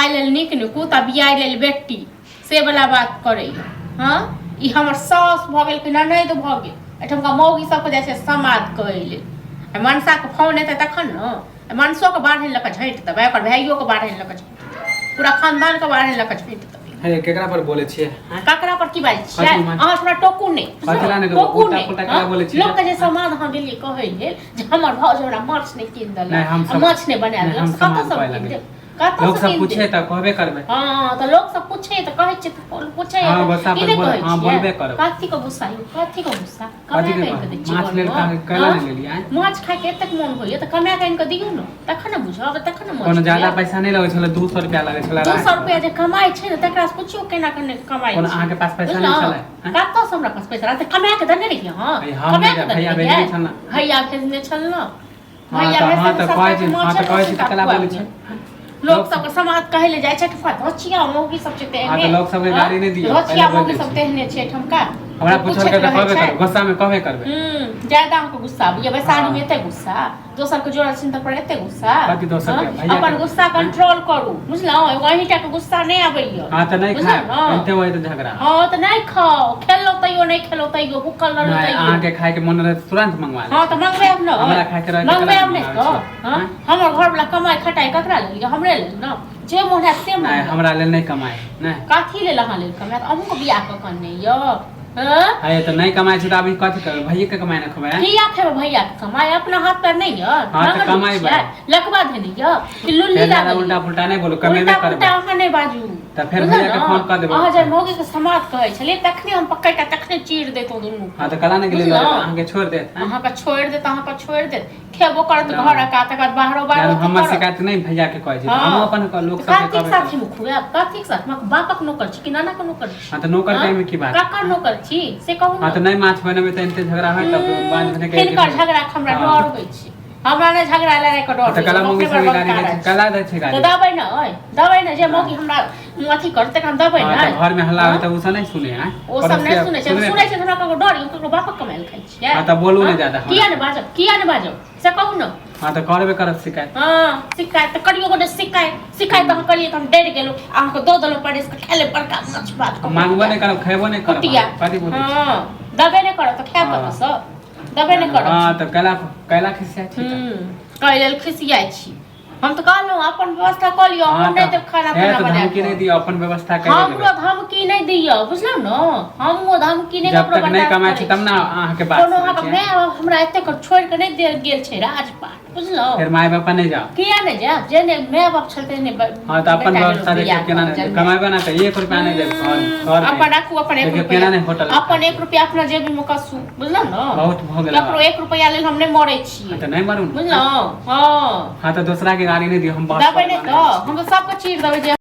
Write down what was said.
खाए लेल निक निकू तब बियाह लेल बेटी से वाला बात करे। हाँ ई हमर सास भ गेल कि ननद भ गेल एठमका मौगी सबके जाइ छै समाद कहै लेल। मनसा के फोन एतै तखन न मनसो के बाढ़ लऽ कऽ झैंट देबै ओकर भाइयो के बाढ़ लऽ कऽ पूरा खानदान के बाढ़ लऽ कऽ झैंट देबै। हे केकरा पर बोले छियै ककरा पर की बात छियै अहाँ थोड़ा टोकू नै टोकू नै लोक के जे समाद अहाँ गेलियै कहै लेल जे हमर भौज हमरा माछ नै कीन देलक माछ नै बना देलक कतौ सब लोग सब पूछे त कहबे करबे। हां त लोग सब पूछे त कहै छै पूछे हां बस अपन बोल हां बोलबे करब। काथी को गुस्सा काथी को गुस्सा कमाय के दै छी माछ लेल कला नै लेलियै माछ खाय के एतेक मन होइए त कमाय के दियौ न तखन न बुझब तखन न कोनो ज्यादा पैसा नै लगै छले 200 रुपया लगै छले 200 रुपया जे कमाई छै न तकरा से पूछियो केना केना कमाई छै। कोनो अहाँ के पास पैसा नै छले कतौ से हमरा पास पैसा रहत कमाय के देने रहिए। हां कमाय के भैया भेजने छल न भैया भेजने छल न भैया हां त कहै छै कला बोलै छै लोग सब समाज कहे ले जाय छै रचिया मौगी सब छै तेहने। हां त लोग सब के गाड़ी नै दियो रचिया मौगी सब तेहने छै ठमका हमरा पूछल के त कहबे करब गुस्सा में कहबे करबे। ज्यादा हमको गुस्सा ये वैसाली में एते गुस्सा दोसर के जोड़ा चिंता पर एते गुस्सा बाकी दोसर के भैया अपन गुस्सा कंट्रोल करू बुझलौ वहीटा के गुस्सा नै आबैया। हां त नै खाए एते होय त झगड़ा हां त नै खाओ खेलो तइयो नै खेलो तइयो भूखल रहलो तइयो अहाँ के खाए के मन रहे तुरंत मंगवा ले। हां त मंगवे अब न हमरा खाए के रहे मंगवे अब नै तो हां हमर घर वाला कमाई खटाई ककरा ले लिया हमरे ले न जे मोहरा से नै हमरा ले नै कमाई नै काथी ले लहा ले कमाई अहू को बियाह क कने यो। हां आए त नै कमाई छै त अभी कथि करब भैया के कमाई न खबे किया खेब भैया के कमाई अपना हाथ पर नै य हां त कमाई बा लकवा देनी य कि लुल्ली ला उल्टा पुल्टा नै बोलू कमेबे करब उल्टा अहाँ नै बाजू त फिर भैया के फोन कर देबो अहाँ जे मौगी के समाद कहै छलिए तखने हम पकड़ के तखने चीर देतो दुनू। हां त कला नै गेले अहाँ के छोड़ दे अहाँ का छोड़ दे त अहाँ का छोड़ दे खेबो करत घर का तक बाहरो बाहरो हमर शिकायत नै भैया के कहै छै हम अपन लोग सब के कहबे साथी मुख हुए आप काथी के साथ मक बापक नौकर छी कि नाना के नौकर छी। हां त नौकर के में की बात काका नौकर छी से कहू हां त नै माछ बनबे त एते झगड़ा होय त बांध बने के किनकर झगड़ा हमरा डर होय छी हमरा नै झगड़ा लड़ाई के डर त कला मौगी से गाड़ी दे कला दे छै गाड़ी त दबै न ओय दबै न जे मौगी हमरा अथी करते हम दबै न हां त घर में हल्ला होय त उ सब नै सुने हैं ओ सब नै सुने छै हमरा ककरो डर ककरो बापक कमाइल खाइ छी। हां त बोलू नै ज्यादा किया नै बाजब से कहू न। हां त करबे करब शिकायत हां शिकायत त करियो गोटे शिकायत हम करिए त हम डर गेलो अहाँ को दो दलो पड़े के खेले बड़का माछ बात मांगबो नै करब खेबो नै करब कथि बोलै छी। हां दबे नै करब त खाब कत स दबे नै करब। हां त कैला खिसिया छी कैल खिसियाइ छी हम त कहलौ अपन व्यवस्था क लियो हम नै त खाना पीना बना धमकी नै दियो अपन व्यवस्था कर लेबे हमरो धमकी नै दियो बुझलौ न हमो धमकी नै जब तक नै कमाइ छी तब ना अहाँ के बात कोनो हमरा एते कर छोड़ के नै देल गेल छै राजपाट बुझलौ फिर माय बाप नै जाओ किया नै जा जे ने माय बाप छलते ने। हां त अपन व्यवस्था देख केना नै कमाइबे ना त 1 रुपया नै देब घर अपन राखू अपन 1 रुपया केना नै होटल अपन 1 रुपया अपना जेब में कसू बुझलौ न बहुत भ गेल ककरो 1 रुपया लेल हम नै मरै छी त नै मरू बुझलौ। हां हां त दूसरा के गाड़ी नै दियो हम बात दबै नै त हम सब के चीर देबै जे